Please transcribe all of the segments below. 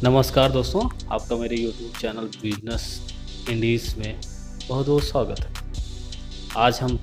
नमस्कार दोस्तों, आपका मेरे YouTube चैनल बिजनेस इंडीज़ में बहुत बहुत स्वागत है। आज हम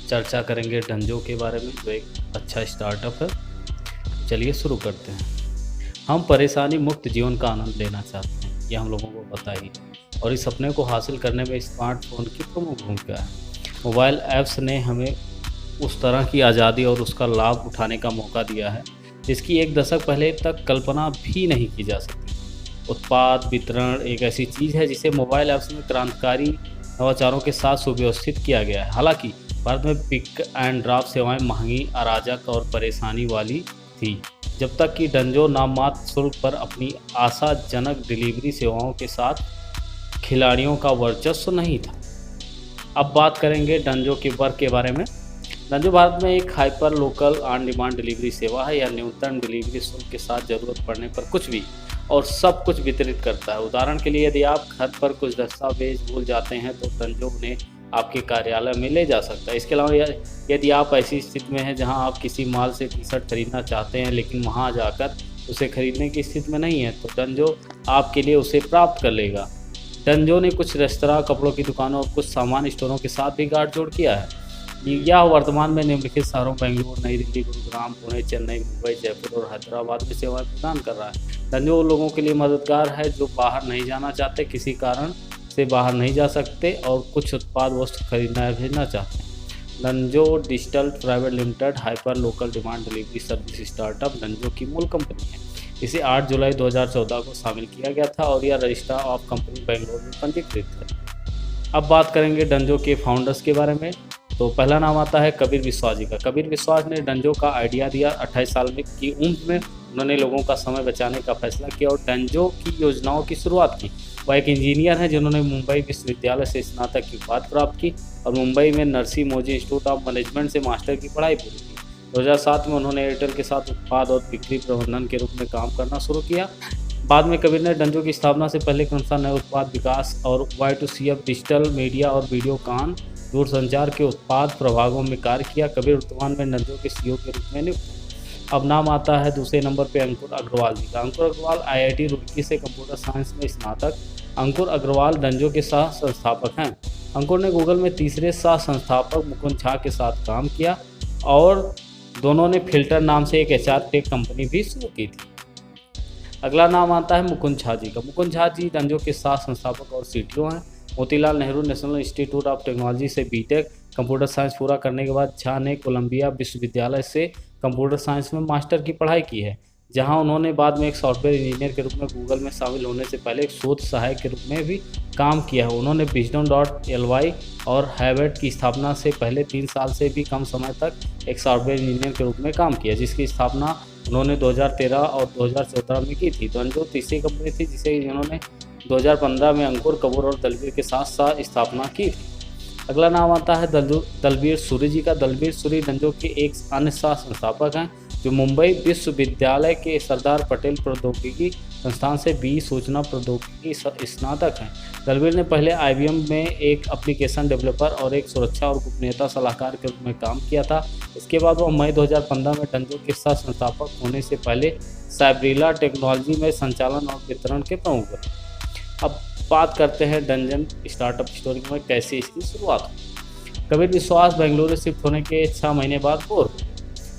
चर्चा करेंगे डंजो के बारे में, जो एक अच्छा स्टार्टअप है। चलिए शुरू करते हैं। हम परेशानी मुक्त जीवन का आनंद लेना चाहते हैं, ये हम लोगों को पता ही है, और इस सपने को हासिल करने में स्मार्टफोन की प्रमुख भूमिका है। मोबाइल ऐप्स ने हमें उस तरह की आज़ादी और उसका लाभ उठाने का मौका दिया है जिसकी एक दशक पहले तक कल्पना भी नहीं की जा सकती। उत्पाद वितरण एक ऐसी चीज़ है जिसे मोबाइल ऐप्स में क्रांतिकारी नवाचारों के साथ सुव्यवस्थित किया गया है। हालांकि भारत में पिक एंड ड्रॉप सेवाएं महंगी, अराजक और परेशानी वाली थी, जब तक कि डंजो नाममात्र शुल्क पर अपनी आशाजनक डिलीवरी सेवाओं के साथ खिलाड़ियों का वर्चस्व नहीं था। अब बात करेंगे डंजो के वर्क के बारे में। डंजो भारत में एक hyper local on demand delivery सेवा है। यह न्यूनतम डिलीवरी शुल्क के साथ ज़रूरत पड़ने पर कुछ भी और सब कुछ वितरित करता है। उदाहरण के लिए, यदि आप घर पर कुछ दस्तावेज भूल जाते हैं तो डंजो उन्हें आपके कार्यालय में ले जा सकता है। इसके अलावा यदि आप ऐसी स्थिति में हैं जहां आप किसी माल से टी-शर्ट खरीदना चाहते हैं लेकिन वहां जाकर उसे खरीदने की स्थिति में नहीं है, तो डंजो आपके लिए उसे प्राप्त कर लेगा। डंजो ने कुछ रेस्तरां, कपड़ों की दुकानों और कुछ सामान स्टोरों के साथ भी गाठजोड़ किया है। यह वर्तमान में निम्नलिखित शहरों बेंगलुरु, नई दिल्ली, गुरुग्राम, पुणे, चेन्नई, मुंबई, जयपुर और हैदराबाद में सेवाएं प्रदान कर रहा है। डंजो उन लोगों के लिए मददगार है जो बाहर नहीं जाना चाहते, किसी कारण से बाहर नहीं जा सकते और कुछ उत्पाद वस्तु खरीदना या भेजना चाहते हैं। Dunzo digital private limited hyper local demand delivery service startup Dunzo की मूल कंपनी है। इसे 8 जुलाई 2014 को शामिल किया गया था और यह रजिस्ट्रार ऑफ कंपनी बेंगलुरु में पंजीकृत है। अब बात करेंगे डंजो के फाउंडर्स के बारे में। तो पहला नाम आता है कबीर विश्वास जी का। कबीर विश्वास ने डंजो का आइडिया दिया। 28 साल की उम्र में उन्होंने लोगों का समय बचाने का फैसला किया और डंजो की योजनाओं की शुरुआत की। वह एक इंजीनियर हैं जिन्होंने मुंबई विश्वविद्यालय से स्नातक की उपाधि प्राप्त की और मुंबई में नरसी मोजी इंस्टीट्यूट ऑफ मैनेजमेंट से मास्टर की पढ़ाई पूरी की। 2007 में उन्होंने एयरटेल के साथ उत्पाद और बिक्री प्रबंधन के रूप में काम करना शुरू किया। बाद में कबीर ने डंजो की स्थापना से पहले क्रमशः नए उत्पाद विकास और Y2CF डिजिटल मीडिया और वीडियोकॉन दूरसंचार के उत्पाद प्रभागों में कार्य किया। कबीर वर्तमान में डंजो के CEO के रूप में नियुक्त हैं। अब नाम आता है दूसरे नंबर पे अंकुर अग्रवाल जी का। अंकुर अग्रवाल IIT रुड़की से कंप्यूटर साइंस में स्नातक। अंकुर अग्रवाल डंजो के सह संस्थापक हैं। अंकुर ने गूगल में तीसरे सह संस्थापक मुकुंद झा के साथ काम किया और दोनों ने फिल्टर नाम से एक HR टेक कंपनी भी शुरू की थी। अगला नाम आता है मुकुंद झा जी का। मुकुंद झा जी डंजो के सह संस्थापक और CTO हैं। Motilal Nehru national institute of technology से बीटेक कंप्यूटर साइंस पूरा करने के बाद झा ने कोलंबिया विश्वविद्यालय से कंप्यूटर साइंस में मास्टर की पढ़ाई की है, जहां उन्होंने बाद में एक सॉफ्टवेयर इंजीनियर के रूप में गूगल में शामिल होने से पहले एक शोध सहायक के रूप में भी काम किया है। उन्होंने Wisdom.ly और हैवेट की स्थापना से पहले 3 साल से भी कम समय तक एक सॉफ्टवेयर इंजीनियर के रूप में काम किया, जिसकी स्थापना उन्होंने 2013 और 2014 में की थी। डंजो तीसरी कंपनी थी जिसे इन्होंने 2015 में अंकुर, कपूर और दलबीर के साथ साथ स्थापना की थी। अगला नाम आता है दलबीर सूरी जी का। दलबीर सूरी डंजो के एक अन्य सह संस्थापक हैं जो मुंबई विश्वविद्यालय के सरदार पटेल प्रौद्योगिकी संस्थान से BE सूचना प्रौद्योगिकी स्नातक हैं। दलबीर ने पहले IBM में एक एप्लीकेशन डेवलपर और एक सुरक्षा और गोपनीयता सलाहकार के रूप में काम किया था। इसके बाद वह मई 2015 में डंजो के सह संस्थापक होने से पहले साइब्रिला टेक्नोलॉजी में संचालन और वितरण के प्रमुख बने। अब बात करते हैं डंजन स्टार्टअप स्टोरी में कैसे इसकी शुरुआत हुई। कबीर विश्वास बेंगलुरु शिफ्ट होने के 6 महीने बाद बोर हुए।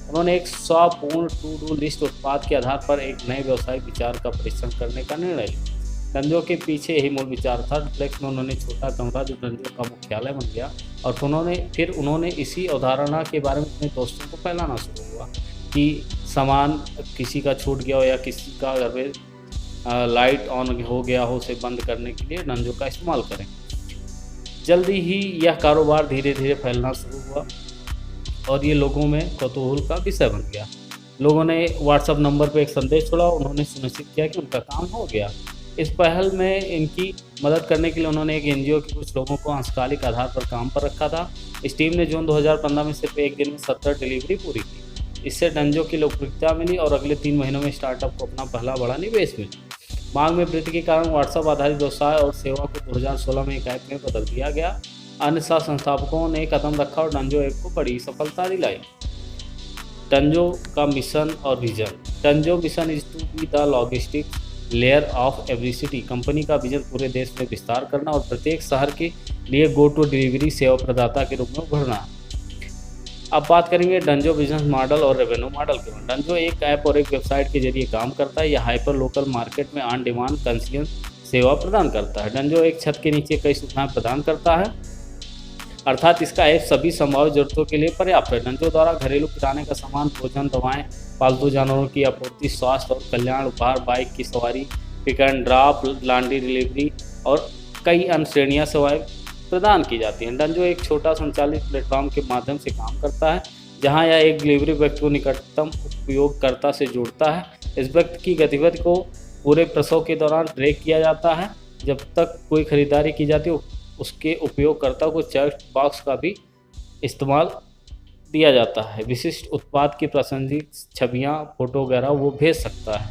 उन्होंने एक स्वपूर्ण टू डू लिस्ट उत्पाद के आधार पर एक नए व्यवसायिक विचार का परीक्षण करने का निर्णय लिया। डंजो के पीछे यही मूल विचार था। डुप्लेक्स में उन्होंने छोटा कमरा जो डंजो का मुख्यालय बन गया और फिर उन्होंने इसी अवधारणा के बारे में अपने दोस्तों को फैलाना शुरू हुआ कि सामान किसी का छूट गया हो या किसी का घर में लाइट ऑन हो गया हो, उसे बंद करने के लिए डंजो का इस्तेमाल करें। जल्दी ही यह कारोबार धीरे धीरे फैलना शुरू हुआ और ये लोगों में कौतूहल का विषय बन गया। लोगों ने WhatsApp नंबर पर एक संदेश छोड़ा। उन्होंने सुनिश्चित किया कि उनका काम हो गया। इस पहल में इनकी मदद करने के लिए उन्होंने एक NGO के कुछ लोगों को अंशकालिक आधार पर काम पर रखा था। इस टीम ने जून 2015 में सिर्फ एक दिन में 70 डिलीवरी पूरी की। इससे डंजो की लोकप्रियता मिली और अगले 3 महीनों में स्टार्टअप को अपना पहला बड़ा निवेश मिला। मांग में वृद्धि के कारण WhatsApp आधारित व्यवसाय और सेवा को 2016 में एक ऐप में बदल दिया गया। अन्य सह संस्थापकों ने कदम रखा और डंजो ऐप को बड़ी सफलता दिलाई। डंजो का मिशन और vision. Dunzo mission is to be the logistic layer of every city. Company का विजन पूरे देश में विस्तार करना और प्रत्येक शहर के लिए गो टू डिलीवरी सेवा प्रदाता के रूप में उभरना। अब बात करेंगे डंजो बिजनेस मॉडल और रेवेन्यू मॉडल के बारे में। डंजो एक ऐप और एक वेबसाइट के जरिए काम करता है। यह हाइपर लोकल मार्केट में ऑन डिमांड कंसीलियन सेवा प्रदान करता है। डंजो एक छत के नीचे कई सुविधाएं प्रदान करता है, अर्थात इसका ऐप सभी संभावित जरूरतों के लिए पर्याप्त है। डंजो द्वारा घरेलू किराने का सामान, भोजन, दवाएं, पालतू जानवरों की आपूर्ति, स्वास्थ्य और कल्याण, उपहार, बाइक की सवारी, pick and drop, laundry delivery और कई अन्य श्रेणियां सेवाएं प्रदान की जाती हैं। डंजो एक छोटा संचालित प्लेटफॉर्म के माध्यम से काम करता है, जहां यह एक डिलीवरी व्यक्ति को निकटतम उपयोगकर्ता से जोड़ता है। इस व्यक्ति की गतिविधि को पूरे प्रसव के दौरान ट्रैक किया जाता है। जब तक कोई खरीदारी की जाती है, उसके उपयोगकर्ता को चेक बॉक्स का भी इस्तेमाल दिया जाता है। विशिष्ट उत्पाद की प्रासंगिक छवियां, फोटो वगैरह वो भेज सकता है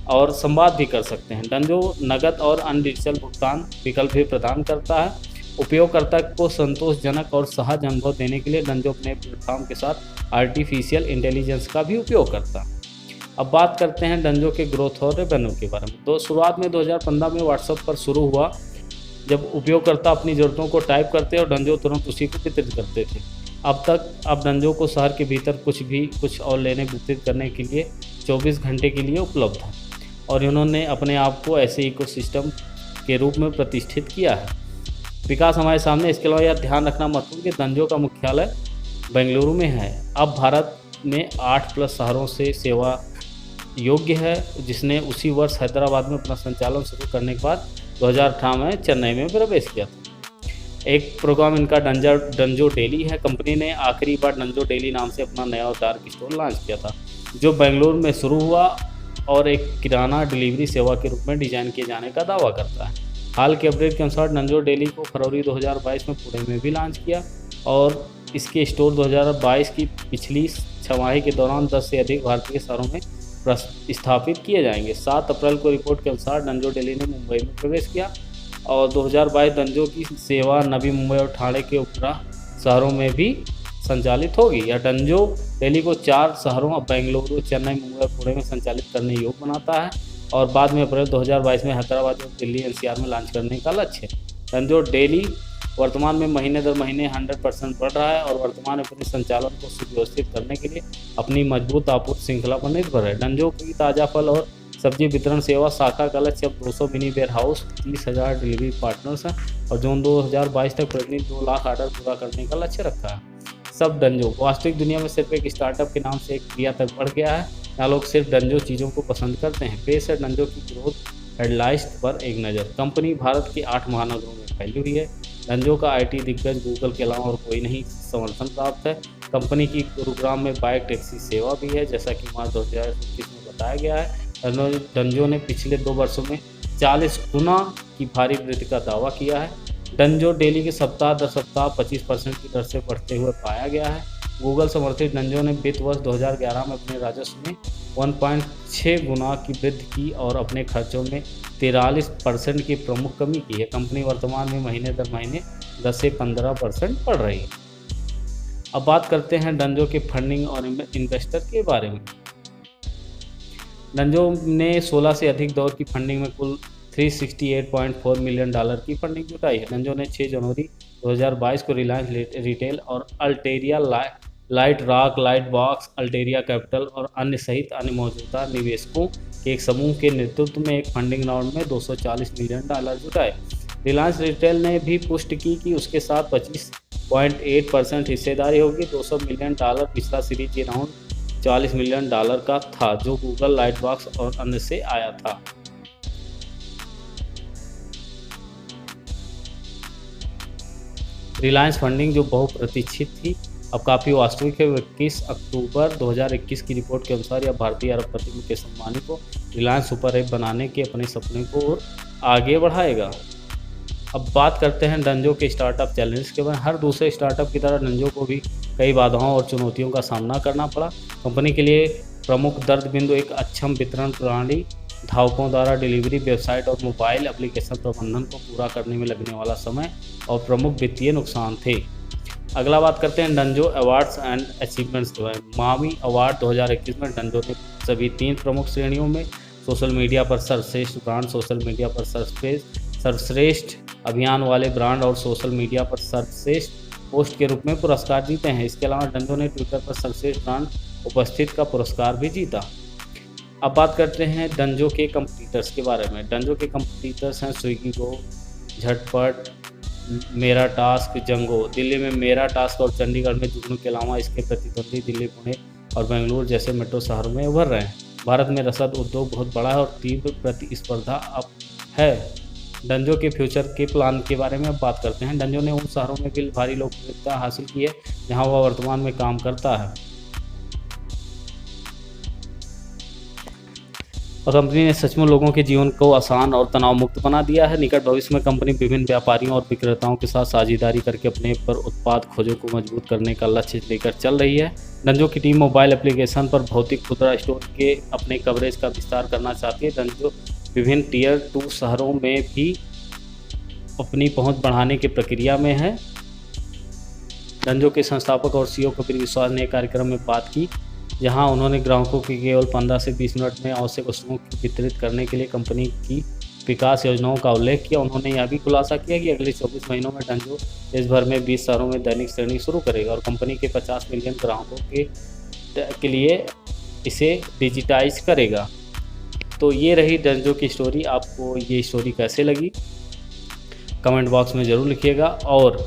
और संवाद भी कर सकते हैं। डंजो नकद और अन्य डिजिटल भुगतान विकल्प भी प्रदान करता है। उपयोगकर्ता को संतोषजनक और सहज अनुभव देने के लिए डंजो अपने प्लेटफॉर्म के साथ आर्टिफिशियल इंटेलिजेंस का भी उपयोग करता है। अब बात करते हैं डंजो के ग्रोथ और रेवेन्यू के बारे में। तो शुरुआत में 2015 में व्हाट्सएप पर शुरू हुआ, जब उपयोगकर्ता अपनी ज़रूरतों को टाइप करते और डंजो तुरंत उसी को वितरित करते थे। अब डंजो को शहर के भीतर कुछ और लेने वितरित करने के लिए 24 घंटे के लिए उपलब्ध है और इन्होंने अपने आप को ऐसे इकोसिस्टम के रूप में प्रतिष्ठित किया है। विकास हमारे सामने। इसके अलावा यह ध्यान रखना महत्वपूर्ण कि डंजो का मुख्यालय बेंगलुरु में है। अब भारत में 8+ शहरों से सेवा योग्य है, जिसने उसी वर्ष हैदराबाद में अपना संचालन शुरू करने के बाद 2018 में चेन्नई में प्रवेश किया था। एक प्रोग्राम इनका डंजो डेली है। कंपनी ने आखिरी बार डंजो डेली नाम से अपना नया और डार्क स्टोर लॉन्च किया था, जो बेंगलुरु में शुरू हुआ और एक किराना डिलीवरी सेवा के रूप में डिजाइन किए जाने का दावा करता है। हाल के अपडेट के अनुसार डंजो डेली को फरवरी 2022 में पुणे में भी लॉन्च किया और इसके स्टोर 2022 की पिछली छमाही के दौरान 10 से अधिक भारतीय शहरों में स्थापित किए जाएंगे। 7 अप्रैल को रिपोर्ट के अनुसार डंजो डेली ने मुंबई में प्रवेश किया और 2022 डंजो की सेवा नवी मुंबई और ठाणे के उपरा शहरों में भी संचालित होगी। यह डंजो डेली को 4 शहरों बेंगलुरु, चेन्नई, मुंबई और पुणे में संचालित करने योग्य बनाता है और बाद में अप्रैल 2022 में हैदराबाद और दिल्ली NCR में लॉन्च करने का लक्ष्य है। डंजो डेली वर्तमान में महीने दर महीने 100% बढ़ रहा है और वर्तमान में अपने संचालन को सुव्यवस्थित करने के लिए अपनी मजबूत आपूर्ति श्रृंखला पर निर्भर है। डंजो की ताज़ा फल और सब्जी वितरण सेवा शाखा का लक्ष्य अब 200 mini warehouse, 30,000 delivery partners हैं और जून 2022 तक प्रतिदिन 2 लाख ऑर्डर पूरा करने का लक्ष्य रखा है। सब डंजो वास्तविक दुनिया में सिर्फ एक स्टार्टअप के नाम से एक क्रिया तक बढ़ गया है। यहाँ लोग सिर्फ डंजो चीज़ों को पसंद करते हैं। पेश है डंजो की ग्रोथ हेडलाइंस पर एक नज़र। कंपनी भारत के 8 महानगरों में फैली हुई है। डंजो का IT दिग्गज गूगल के अलावा और कोई नहीं समर्थन प्राप्त है। कंपनी की गुरुग्राम में बाइक टैक्सी सेवा भी है, जैसा कि मार्च 2021 में बताया गया है। डंजो ने पिछले 2 वर्षों में 40 गुना की भारी वृद्धि का दावा किया है। डंजो डेली के सप्ताह दर सप्ताह 25% की दर से बढ़ते हुए पाया गया है। गूगल समर्थित डंजो ने वित्त वर्ष 2011 में अपने राजस्व में 1.6 गुना की वृद्धि की और अपने खर्चों में 43% की प्रमुख कमी की है। कंपनी वर्तमान में महीने दर महीने 10 से 15% बढ़ रही है। अब बात करते हैं डंजो के फंडिंग और इन्वेस्टर के बारे में। डंजो ने 16 से अधिक दौर की फंडिंग में कुल $368.4 मिलियन की फंडिंग जुटाई है। डंजो ने 6 जनवरी 2022 को रिलायंस रिटेल और Alteria light rock, light box, Alteria capital और अन्य सहित अन्य मौजूदा निवेशकों के एक समूह के नेतृत्व में एक फंडिंग राउंड में $240 मिलियन जुटाए। रिलायंस रिटेल ने भी पुष्टि की कि उसके साथ 25.8% हिस्सेदारी होगी। $200 मिलियन पिछला सीरीज राउंड $40 मिलियन का था, जो गूगल, लाइट बॉक्स और अन्य से आया था। रिलायंस फंडिंग जो बहुप्रतीक्षित थी, अब काफ़ी वास्तविक है। 21 अक्टूबर 2021 की रिपोर्ट के अनुसार यह भारतीय अरबपति मुकेश अंबानी को रिलायंस सुपर ऐप बनाने के अपने सपने को आगे बढ़ाएगा। अब बात करते हैं डंजो के स्टार्टअप चैलेंज के बारे में। हर दूसरे स्टार्टअप की तरह डंजो को भी कई बाधाओं और चुनौतियों का सामना करना पड़ा। कंपनी के लिए प्रमुख दर्द बिंदु एक अक्षम वितरण प्रणाली, धावकों द्वारा डिलीवरी, वेबसाइट और मोबाइल एप्लीकेशन प्रबंधन को पूरा करने में लगने वाला समय और प्रमुख वित्तीय नुकसान थे। अगला बात करते हैं डंजो अवार्ड्स एंड अचीवमेंट्स के बारे में। मावी अवार्ड 2021 में डंजो ने सभी 3 प्रमुख श्रेणियों में सोशल मीडिया पर सर्वश्रेष्ठ ब्रांड, सोशल मीडिया पर सर्वश्रेष्ठ अभियान वाले ब्रांड और सोशल मीडिया पर सर्वश्रेष्ठ पोस्ट के रूप में पुरस्कार जीते हैं। इसके अलावा डंजो ने ट्विटर पर सर्वश्रेष्ठ ब्रांड उपस्थित का पुरस्कार भी जीता। अब बात करते हैं डंजो के कंपटीटर्स के बारे में। डंजो के कंपटीटर्स हैं स्विगी गो, झटपट, मेरा टास्क, जंगो। दिल्ली में मेरा टास्क और चंडीगढ़ में जुगनू के अलावा इसके प्रतिद्वंदी दिल्ली, पुणे और बेंगलुरु जैसे मेट्रो शहरों में उभर रहे हैं। भारत में रसद उद्योग बहुत बड़ा है और तीव्र प्रतिस्पर्धा अब है। डंजो के फ्यूचर के प्लान के बारे में अब बात करते हैं। डंजो ने उन शहरों में भी भारी लोकप्रियता हासिल की है जहां वह वर्तमान में काम करता है और कंपनी ने सचमुच लोगों के जीवन को आसान और तनाव मुक्त बना दिया है। निकट भविष्य में कंपनी विभिन्न व्यापारियों और विक्रेताओं के साथ साझेदारी करके अपने पर उत्पाद खोजों को मजबूत करने का लक्ष्य लेकर चल रही है। डंजो की टीम मोबाइल एप्लीकेशन पर भौतिक खुदरा स्टोर के अपने कवरेज का विस्तार करना चाहती है। डंजो विभिन्न टियर 2 शहरों में भी अपनी पहुंच बढ़ाने की प्रक्रिया में है। डंजो के संस्थापक और सीईओ कपिल विश्वास ने एक कार्यक्रम में बात की जहां उन्होंने ग्राहकों को केवल 15 से 20 मिनट में आवश्यक वस्तुओं को वितरित करने के लिए कंपनी की विकास योजनाओं का उल्लेख किया। उन्होंने यह भी खुलासा किया कि अगले 24 महीनों में डंजो देश भर में 20 शहरों में दैनिक श्रेणी शुरू करेगा और कंपनी के 50 मिलियन ग्राहकों के लिए इसे डिजिटाइज करेगा। तो ये रही डंजो की स्टोरी। आपको ये स्टोरी कैसे लगी कमेंट बॉक्स में ज़रूर लिखिएगा और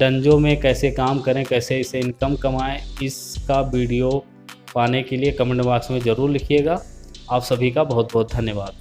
डंजो में कैसे काम करें, कैसे इसे इनकम कमाएं, इसका वीडियो पाने के लिए कमेंट बॉक्स में ज़रूर लिखिएगा। आप सभी का बहुत बहुत धन्यवाद।